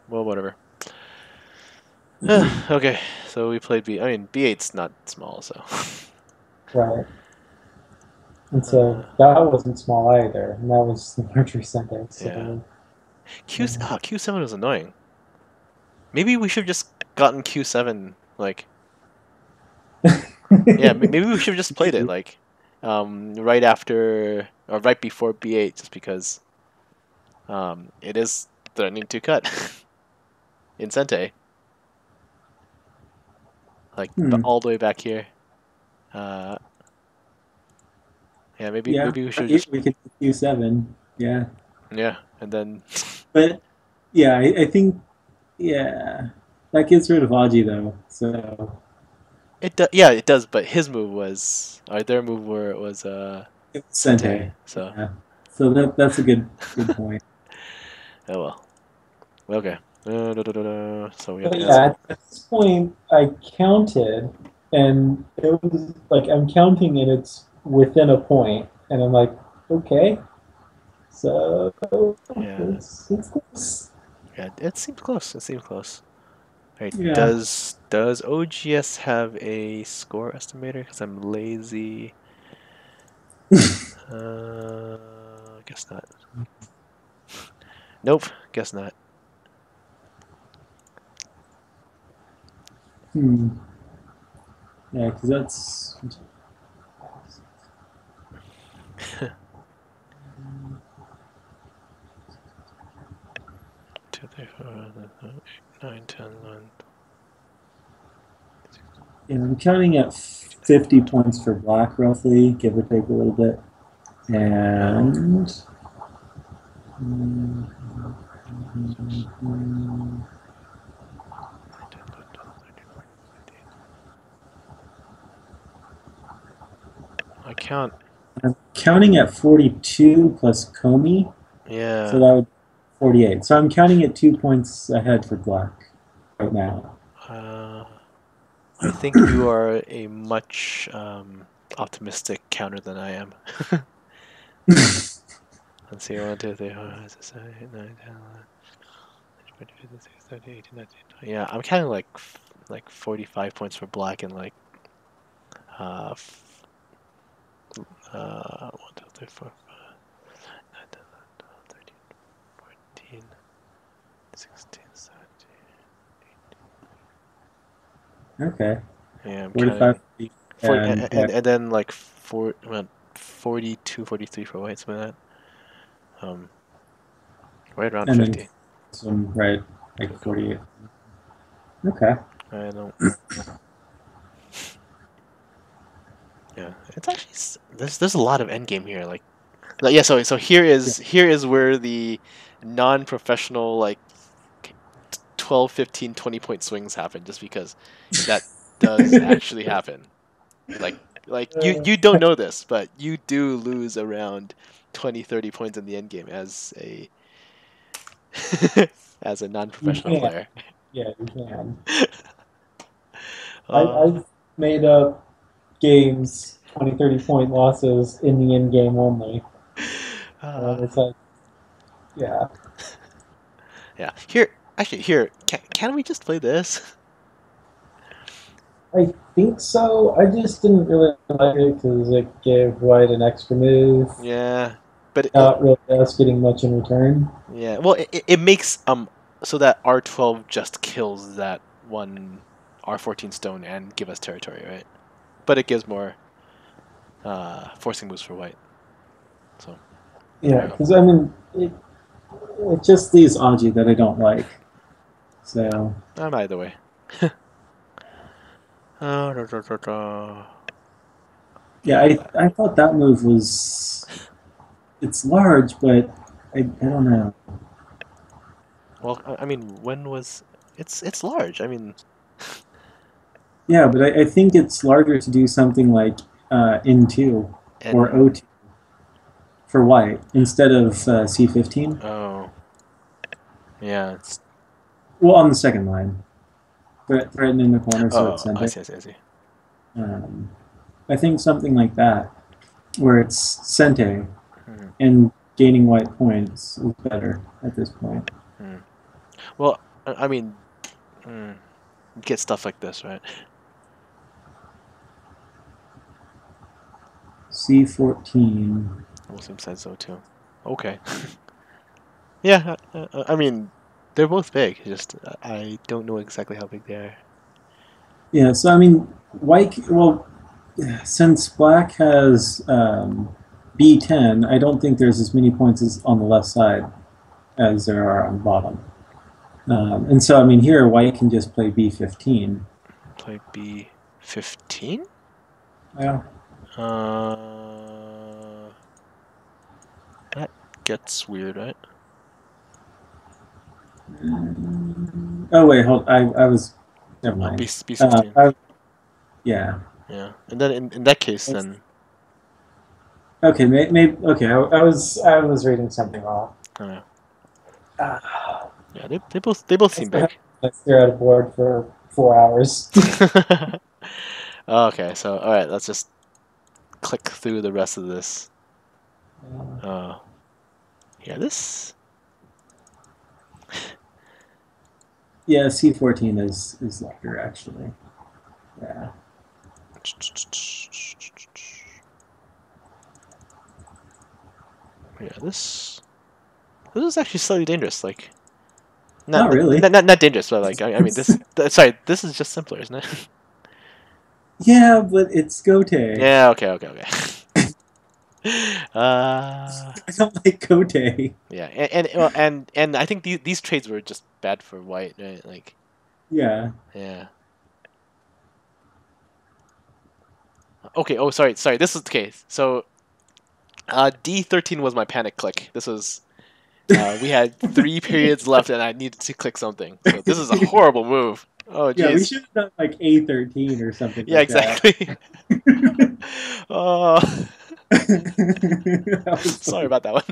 Well, whatever. Okay. So we played B. I mean, B8's not small, so. right. And so uh, that wasn't small either, and that was the larger sentence. yeah. So Q7 was annoying. Maybe we should have just gotten Q7. Like, yeah. Maybe we should have just played it like, right after or right before B8, just because it is threatening to cut in Sente, like hmm. all the way back here. Uh, yeah, Yeah, maybe we should right, just we could do Q7. Yeah, yeah, and then but yeah, I think yeah that gets rid of Aji though. So yeah it does. But his move was or their move where it was it's Sente. Sente. So Yeah, so that's a good point. oh well. Okay. So we have But to yeah, answer. at this point, I counted, and it was like I'm counting, and it's within a point, and I'm like, okay, so Yeah, it's close. yeah. It seems close. It seems close. Right. Yeah. Does OGS have a score estimator? Because I'm lazy. Guess not. Nope, guess not. Hmm. Yeah, because that's 2, 3, 4, 9, 10, 11. yeah, I'm counting at 50 points for black, roughly, give or take a little bit. Oh, And I count. I'm counting at 42 plus Comey, so Yeah. that would be 48. So I'm counting at 2 points ahead for black right now. Uh, I think you are a much optimistic counter than I am. Let's see, 1, 2, 3, 4, 5, 6, 7, 8, 9, 10, 11, 12, 13, 14, 15, 16, 17, 18, 19, 20. Yeah, I'm counting like 45 points for black and like uh, f 1, 2, 3, 4, 5, 9, 10, 11, 12, 13, 14, 16, 17. Okay, Yeah, I'm 45 counting 40, and yeah, and then like 42, 43 for white, something like that. Right around and then 50. some right, like Cool, cool. 48. Okay. I don't. Yeah, it's actually there's a lot of endgame here. Like, yeah. So here is where the non-professional like 12, 15, 20 point swings happen, just because that does actually happen. Like like you don't know this, but you do lose around 20, 30 points in the endgame as a as a You non-professional can. player. Yeah, you can. Uh, I've made up games, 20, 30 point losses in the end game only. uh, And it's like, yeah. yeah. Here. Can we just play this? I think so. I just didn't really like it because it gave White an extra move, Yeah, but not really us getting much in return. yeah. Well, it makes so that R12 just kills that one R14 stone and give us territory, right? But it gives more forcing moves for white. So there Yeah, you go. because I mean, it just leaves Aji that I don't like. So, Either way. Da, da, da, da. yeah, Yeah. I thought that move was. It's large, but I don't know. Well, I mean, when was it's large. I mean, Yeah, but I think it's larger to do something like N2 or and O2 for White instead of C15. oh yeah, it's Well, on the second line, threatening the corner so it's oh I center. see, I see, I see. Um, I think something like that, where it's Sente Hmm. and gaining white points is better at this point. Hmm. Well, I mean, mm, you get stuff like this, right? C14. Muslim said so too. Okay. Yeah, I mean, they're both big. Just I don't know exactly how big they are. Yeah, so I mean, white. Well, since black has B10, I don't think there's as many points as on the left side as there are on the bottom. And so, I mean, here white can just play B15. Play B15? Yeah. Uh, that gets weird, right? Oh wait, hold. I was. Never Oh, mind. B16. Yeah. Yeah, and then in that case, then Okay, maybe. Okay, I was reading something wrong. I don't know. Ah, Yeah, they both I seem still have big. to stare at a board for 4 hours. Okay, so all right, let's just click through the rest of this. Uh, yeah, this. Yeah, C14 is larger actually. Yeah. Yeah, this is actually slightly dangerous. Like, Not really. not dangerous, but like I mean sorry, this is just simpler, isn't it? Yeah, but it's Gote. Yeah. Okay. Okay. Okay. I don't like Gote. Yeah, and I think these trades were just bad for white, right? Like, Yeah. yeah. Okay. Oh, sorry. This is okay. So, D13 was my panic click. This was we had 3 periods left, and I needed to click something. So this is a horrible move. Oh, Yeah, we jeez. should have done like A13 or something Yeah, like that. exactly. Oh, That was sorry funny. about that one.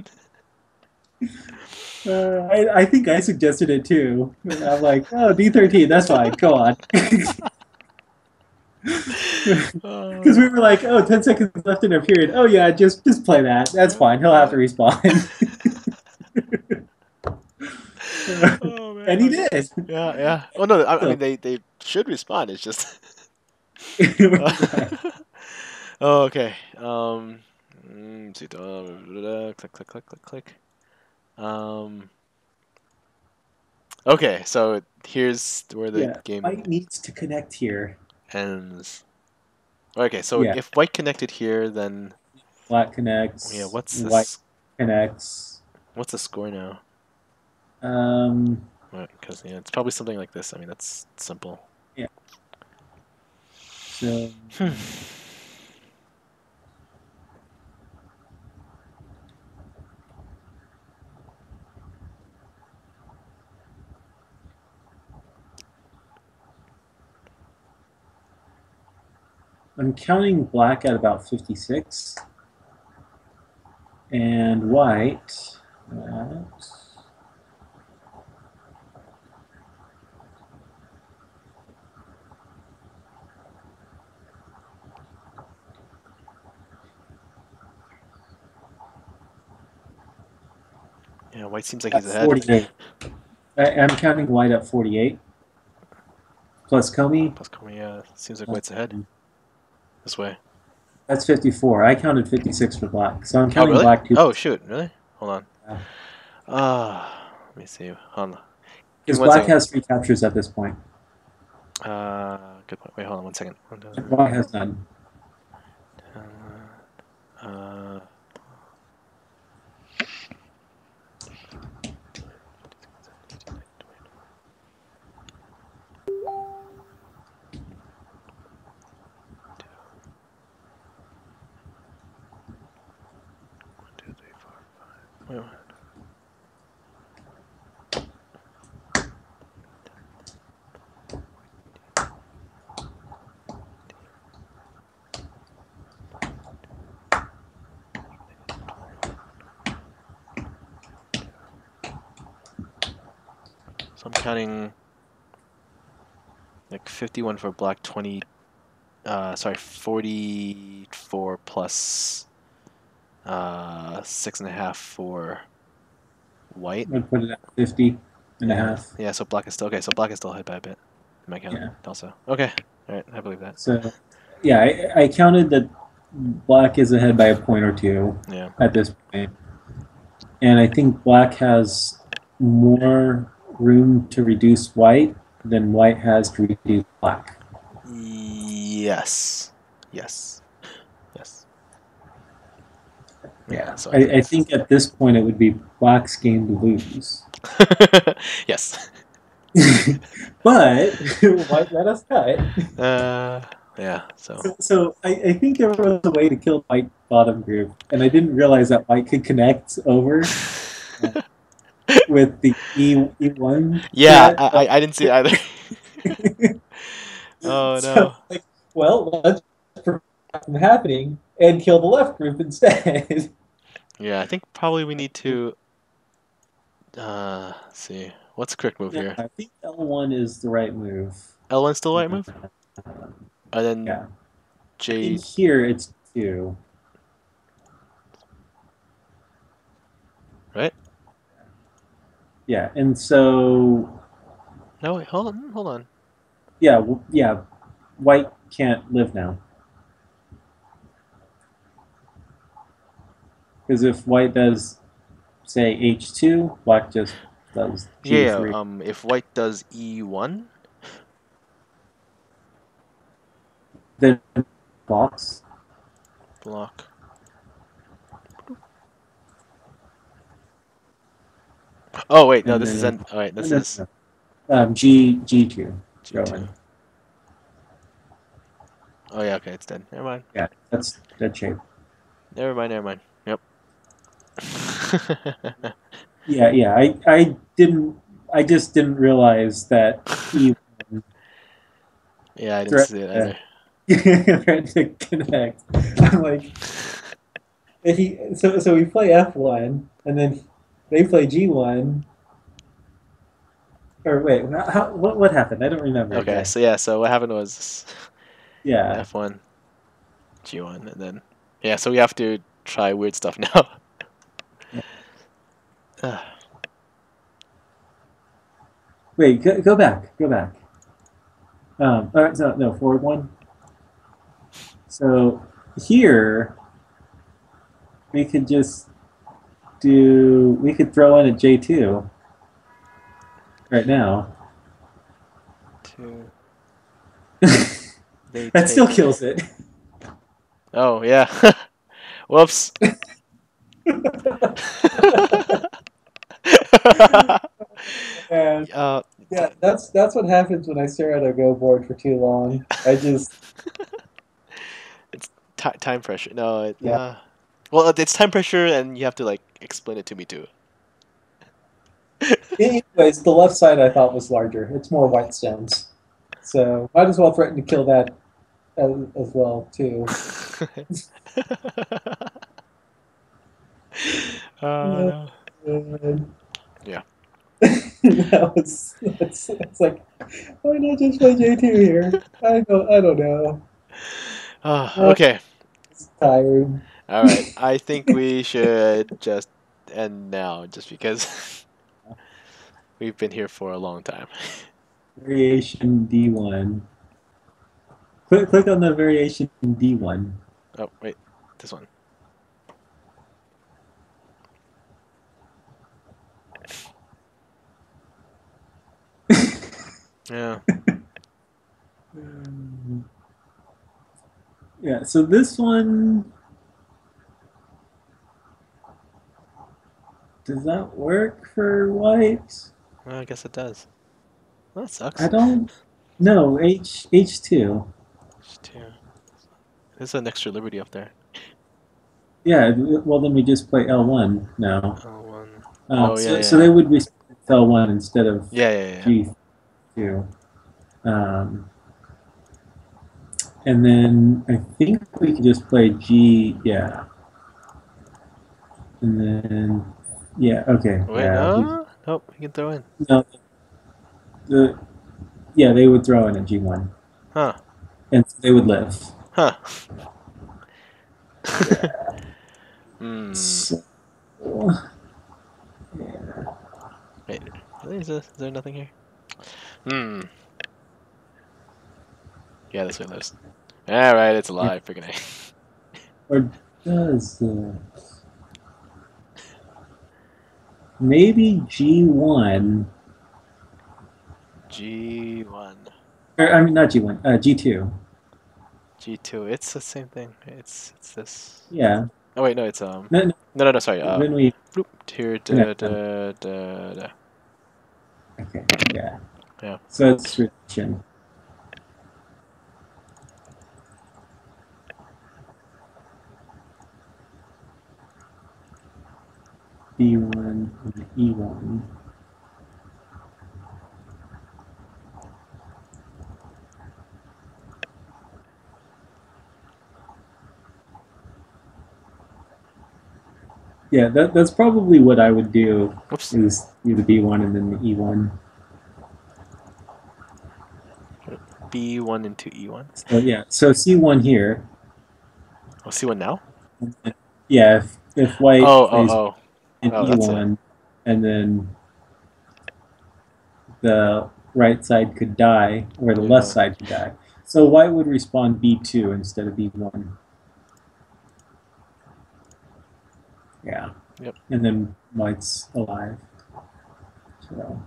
I think I suggested it too. I'm like, oh, D13, that's fine. Go on. Because we Oh. were like, oh, 10 seconds left in our period. Oh, yeah, just play that. That's fine. He'll have to respawn. Oh man. And he Okay. did. Yeah, yeah. Oh no, I So, mean they should respond. It's just. right. Oh, okay. Click, click, click, click, click. Um. Okay, so here's where the Yeah, game white needs to connect here. ends. Okay, so Yeah, if white connected here, then black yeah, connects, white connects. what's the score now? Um, Because yeah, it's probably something like this. I mean, that's simple. yeah, so Hmm. I'm counting black at about 56 and white at Yeah, white seems like he's at ahead. 48. I'm counting white at 48 plus Comey. Plus, yeah, seems like white's ahead this way. That's 54. I counted 56 for black, so I'm Oh, counting really? black too. Oh, shoot, really? Hold on. Yeah. Let me see. Hold on. Give Because me one black second. has 3 captures at this point. Good point. Wait, hold on one second. White has none. Uh, wait, so I'm counting like 51 for black, 20. Sorry, 44 plus 6.5 for white. I'm going to put it at 50 and a Yeah, half. yeah. So black is still okay. So black is still ahead by a bit. In my count Yeah. also. Okay, all right. I believe that. So, yeah, I counted that black is ahead by a point or two Yeah. at this point. And I think black has more room to reduce white than white has to reduce black. Yes. Yes. Yes. Yeah. So I think at this point it would be black's game to lose. yes. But white let us cut. Yeah. So. So I think there was a way to kill white bottom group, and I didn't realize that white could connect over with the E1 Yeah, threat. I didn't see it either. Oh So, no. like, well, let's prevent that from happening and kill the left group instead. Yeah, I think probably we need to let's see. What's the correct move Yeah, here? I think L1 is the right move. L1 still the right move? And then Yeah. In J, here, it's 2. right? Yeah, and so, No, wait, hold on. yeah, white can't live now. Because if white does, say, h2, black just does Yeah, g3. if white does e1, Then box, block. Oh wait, no, and this is then end. Oh wait, no, this no, is no. G2 G2. going. Oh yeah, okay, it's dead. Never mind. Yeah, that's that shape. Never mind. Never mind. Yep. Yeah, yeah. I just didn't realize that E Yeah, I didn't threat see it to, either. threat to connect. I'm like, so we play F1 and then they play G1. Or wait, what happened? I don't remember Okay, exactly. so yeah, so what happened was Yeah. F1, G1, and then yeah, so we have to try weird stuff now. Wait, go back, go back. All right, no, forward one. So here we could just we could throw in a J2 right now. Two. They That still take. kills it. Oh yeah. Whoops. And uh, yeah, that's what happens when I stare at a Go board for too long. I just it's time pressure. No, yeah. well, it's time pressure, and you have to like explain it to me too. Anyways, the left side I thought was larger. It's more white stones, so might as well threaten to kill that as well too. Oh Uh, no. Yeah. it's like why not just play J2 here? I don't know. I'm Okay. just tired. All right. I think we should just end now, just because we've been here for a long time. Variation D1. Click on the variation D1. Oh wait, this one. Yeah. Yeah, so this one, does that work for white? Well, I guess it does. Well, that I sucks. don't know. H2. Just two. There's an extra liberty up there. Yeah, well then we just play L1 now. L1. Oh yeah, So yeah, they would respond to L1 instead of yeah, yeah, yeah. Yeah. G2. Um, and then I think we could just play G, yeah. And then, yeah, okay, Wait, yeah. no, nope. You can throw in. No, the, yeah, they would throw in a G1. Huh? And so they would live. Huh? Yeah. Hmm. So, yeah. Wait, really? Is there nothing here? Hmm. Yeah, this way lives. All right, it's alive. Freaking A. Or does maybe G1? G1, Or I mean, not G1. G2. G2. It's the same thing. It's this. Yeah. Oh wait, no, it's No, no. no. Sorry. Then we Bloop. Here. connect Da them. da da da. Okay. Yeah. Yeah. So it's switching. B1 and E1. Yeah, that's probably what I would do Oops. is do the B1 and then the E1. B1 into E1. So yeah, so C1 here. Oh, C1 now? Yeah, if white Oh, oh, plays oh. an Oh, that's it. E1, and then the right side could die, or the left Yeah. side could die. So white would respond B2 instead of B1. Yeah. Yep. And then white's alive. So,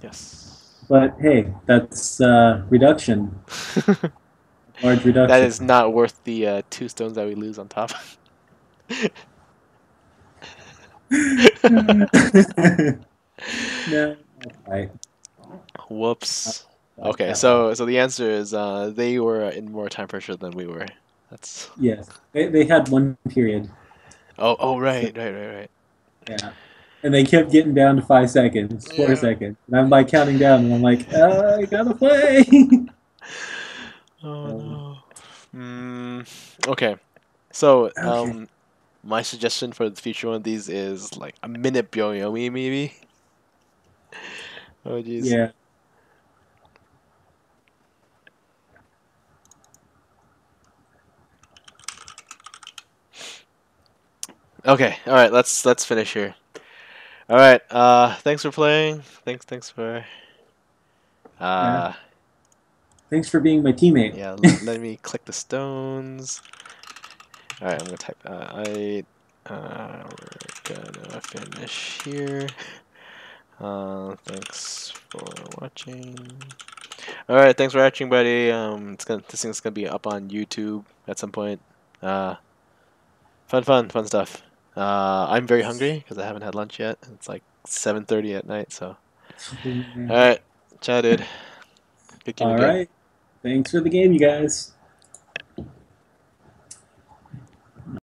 Yes. but hey, that's reduction, large That is reduction. not worth the 2 stones that we lose on top. No, not quite. Not Whoops. quite Okay, that well. so the answer is they were in more time pressure than we were. That's Yes, they had one period. oh So right. yeah, and they kept getting down to 5 seconds, four Yeah. seconds, and I'm like counting down, and I'm like, I gotta play. Oh um, no. Okay. So okay. my suggestion for the future one of these is like a minute Byoyomi maybe. Oh jeez. Yeah. Okay. All right. Let's finish here. All right. Thanks for playing. Thanks for Yeah. uh Thanks for being my teammate. yeah. Let me click the stones. All right. I'm gonna type. We're gonna finish here. Thanks for watching. All right. Thanks for watching, buddy. This thing's gonna be up on YouTube at some point. Uh, fun stuff. I'm very hungry because I haven't had lunch yet. It's like 7:30 at night. So, Oh, all man. right. Ciao, dude. Good game All again. right. Thanks for the game, you guys.